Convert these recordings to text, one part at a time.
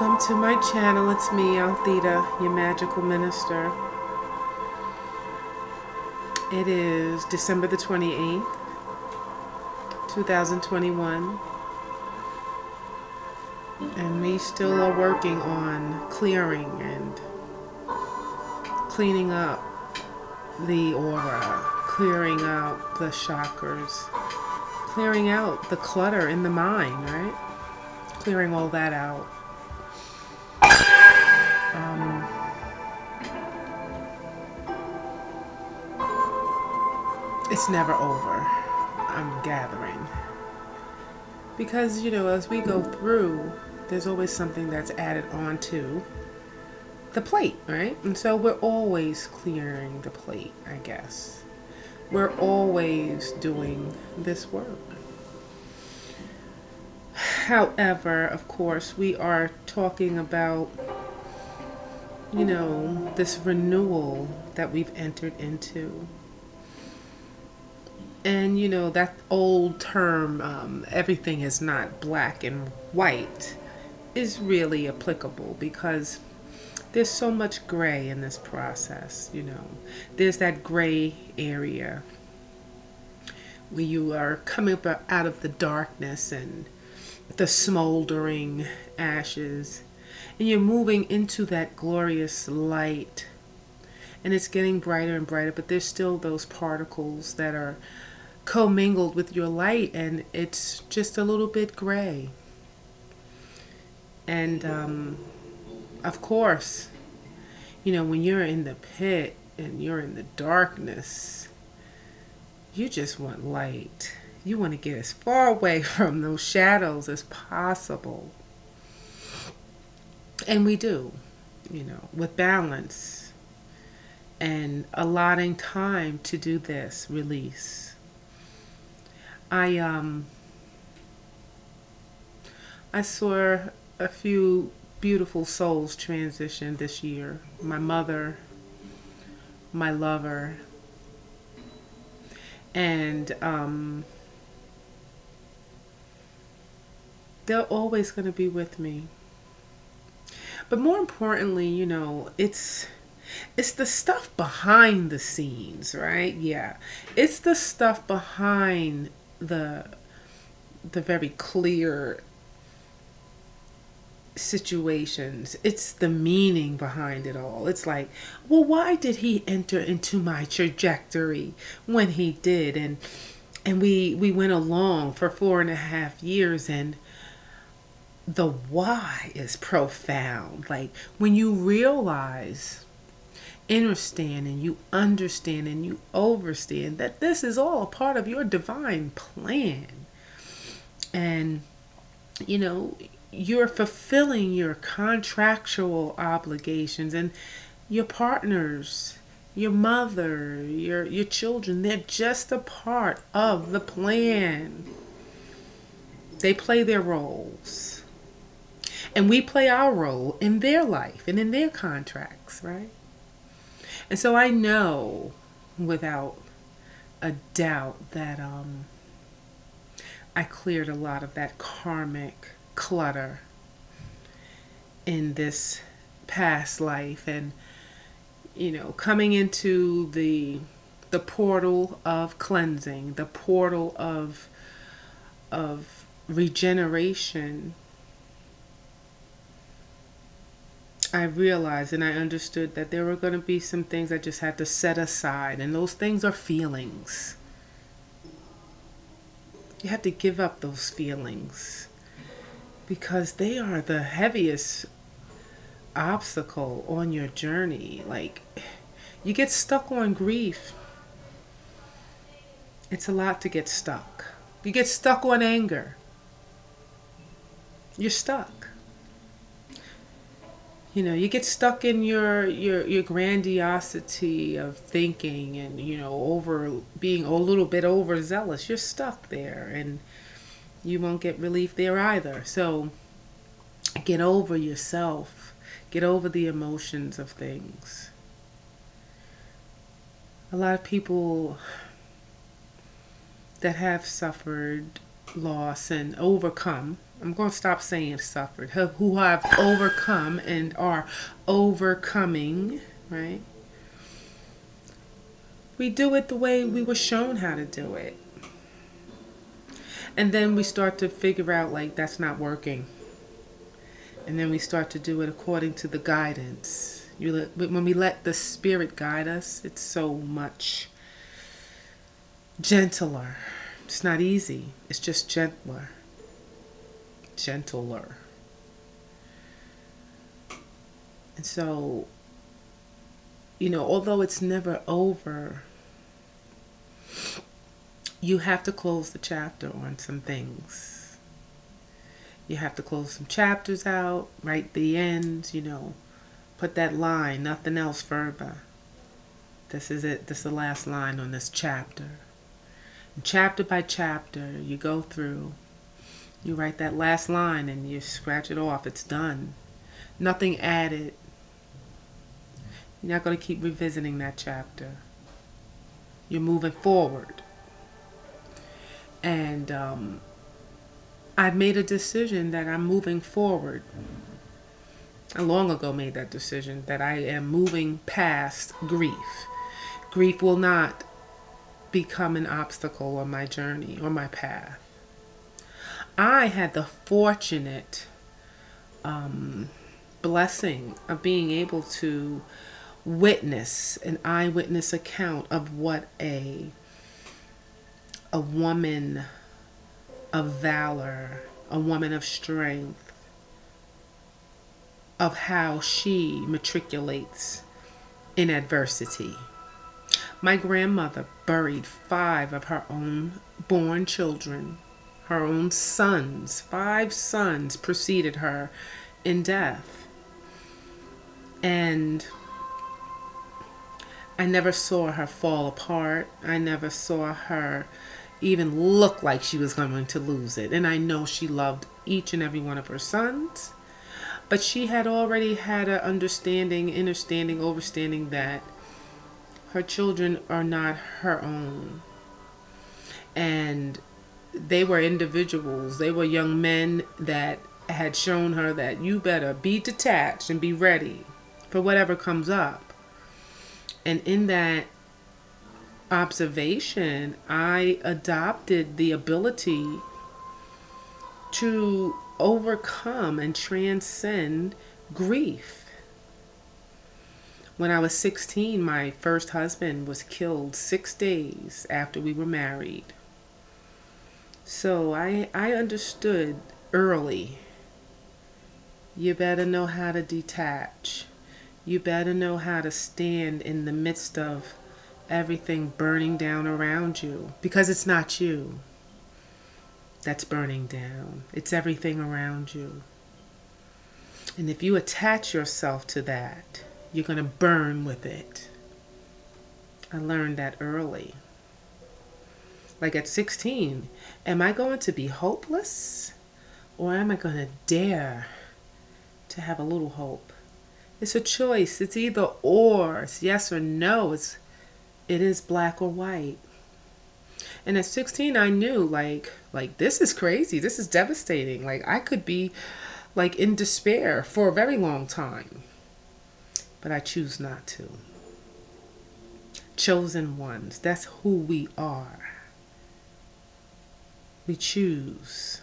Welcome to my channel. It's me, Althea, your magical minister. It is December the 28th, 2021, and we still are working on clearing and cleaning up the aura, clearing out the chakras, clearing out the clutter in the mind, right? Clearing all that out. It's never over, I'm gathering. Because, as we go through, there's always something that's added onto the plate, right? And so we're always clearing the plate, I guess. We're always doing this work. However, of course, we are talking about, this renewal that we've entered into. And that old term, everything is not black and white, is really applicable because there's so much gray in this process. There's that gray area where you are coming up out of the darkness and the smoldering ashes, and you're moving into that glorious light, and it's getting brighter and brighter, but there's still those particles that are commingled with your light, and it's just a little bit gray. And of course, when you're in the pit and you're in the darkness, you just want light. You want to get as far away from those shadows as possible. And we do, with balance and allotting time to do this release. I saw a few beautiful souls transition this year. My mother, my lover, and they're always going to be with me. But more importantly, it's the stuff behind the scenes, right? Yeah, it's the stuff behind the very clear situations. It's the meaning behind it all. It's like, well, why did he enter into my trajectory when he did? And we went along for 4.5 years, and the why is profound. Like when you realize, understand, and you understand and you overstand that this is all a part of your divine plan. And you're fulfilling your contractual obligations, and your partners, your mother, your children, they're just a part of the plan. They play their roles, and we play our role in their life and in their contracts, right? And so I know without a doubt that I cleared a lot of that karmic clutter in this past life, and coming into the portal of cleansing, the portal of regeneration. I realized and I understood that there were going to be some things I just had to set aside, and those things are feelings. You have to give up those feelings because they are the heaviest obstacle on your journey. Like, you get stuck on grief. It's a lot to get stuck. You get stuck on anger. You're stuck. You get stuck in your grandiosity of thinking, and over being a little bit overzealous. You're stuck there, and you won't get relief there either. So get over yourself. Get over the emotions of things. A lot of people that have suffered loss and overcome. I'm going to stop saying suffered. Who have overcome and are overcoming, right? We do it the way we were shown how to do it. And then we start to figure out like that's not working. And then we start to do it according to the guidance. When we let the Spirit guide us, it's so much gentler. It's not easy. It's just gentler. Gentler. And so, although it's never over, you have to close the chapter on some things. You have to close some chapters out, write the end, put that line, nothing else further. This is it. This is the last line on this chapter. And chapter by chapter, you go through, you write that last line and you scratch it off. It's done. Nothing added. You're not going to keep revisiting that chapter. You're moving forward. And I've made a decision that I'm moving forward. I long ago made that decision that I am moving past grief. Grief will not become an obstacle on my journey or my path. I had the fortunate blessing of being able to witness an eyewitness account of what a woman of valor, a woman of strength, of how she matriculates in adversity. My grandmother buried 5 of her own born children, her own sons. 5 sons preceded her in death. And I never saw her fall apart. I never saw her even look like she was going to lose it. And I know she loved each and every one of her sons. But she had already had an understanding, overstanding that her children are not her own. And they were individuals. They were young men that had shown her that you better be detached and be ready for whatever comes up. And in that observation, I adopted the ability to overcome and transcend grief. When I was 16, my first husband was killed 6 days after we were married. So I understood early, you better know how to detach. You better know how to stand in the midst of everything burning down around you, because it's not you that's burning down. It's everything around you. And if you attach yourself to that, you're going to burn with it. I learned that early. Like at 16, am I going to be hopeless? Or am I going to dare to have a little hope? It's a choice. It's either or. It's yes or no. It is black or white. And at 16, I knew like this is crazy. This is devastating. Like I could be like in despair for a very long time. But I choose not to. Chosen ones. That's who we are. We choose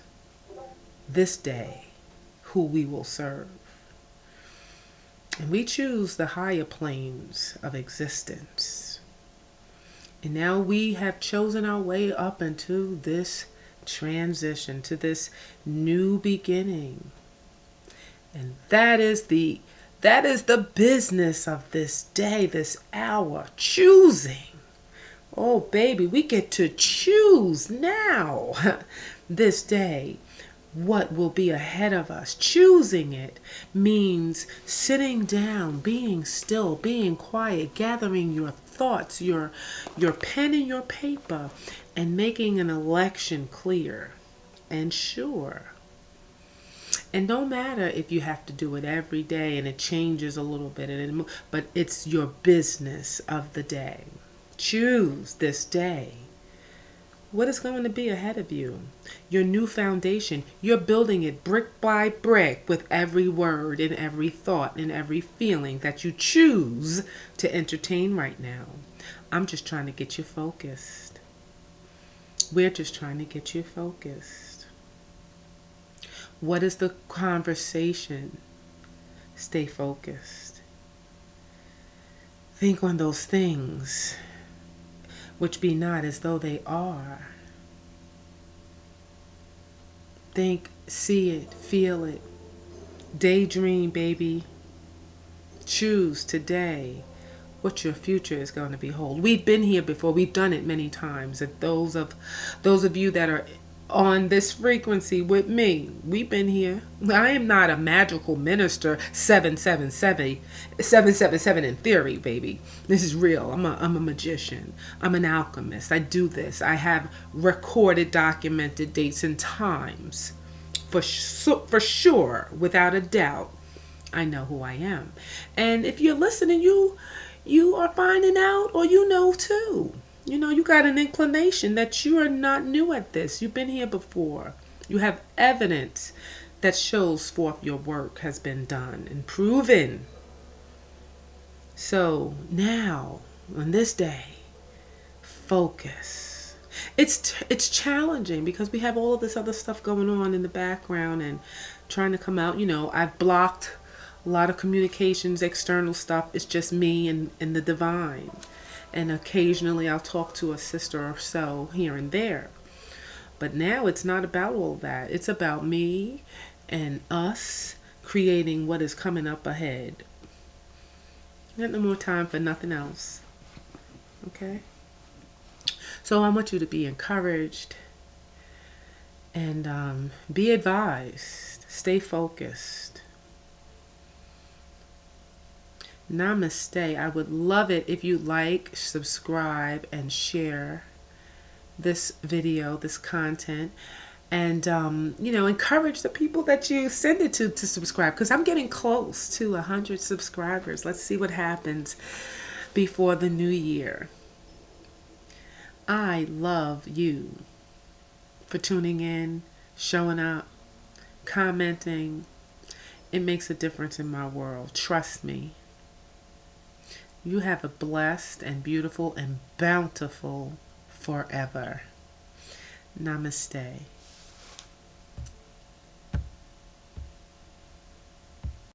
this day who we will serve. And we choose the higher planes of existence. And now we have chosen our way up into this transition, to this new beginning. And that is the business of this day, this hour, choosing. Oh, baby, we get to choose now, this day, what will be ahead of us. Choosing it means sitting down, being still, being quiet, gathering your thoughts, your pen and your paper, and making an election clear and sure. And no matter if you have to do it every day and it changes a little bit, but it's your business of the day. Choose this day What is going to be ahead of you? Your new foundation. You're building it brick by brick with every word and every thought and every feeling that you choose to entertain right now. I'm just trying to get you focused. We're just trying to get you focused. What is the conversation? Stay focused. Think on those things which be not as though they are. Think, see it, feel it. Daydream, baby. Choose today what your future is going to behold. We've been here before. We've done it many times. If those of you that are on this frequency with me, we've been here. I am not a magical minister 777 in theory, baby. This is real. I'm a magician. I'm an alchemist. I do this. I have recorded, documented dates and times. For sure, without a doubt, I know who I am. And if you're listening, you are finding out, or you know too. You know, you got an inclination that you are not new at this. You've been here before. You have evidence that shows forth your work has been done and proven. So now, on this day, focus. It's challenging because we have all of this other stuff going on in the background and trying to come out. You know, I've blocked a lot of communications, external stuff. It's just me and the divine. And occasionally I'll talk to a sister or so here and there. But now it's not about all that. It's about me and us creating what is coming up ahead. Got no more time for nothing else. Okay? So I want you to be encouraged and be advised. Stay focused. Namaste. I would love it if you like, subscribe, and share this video, this content. And, you know, encourage the people that you send it to subscribe. Because I'm getting close to 100 subscribers. Let's see what happens before the new year. I love you for tuning in, showing up, commenting. It makes a difference in my world. Trust me. You have a blessed and beautiful and bountiful forever. Namaste.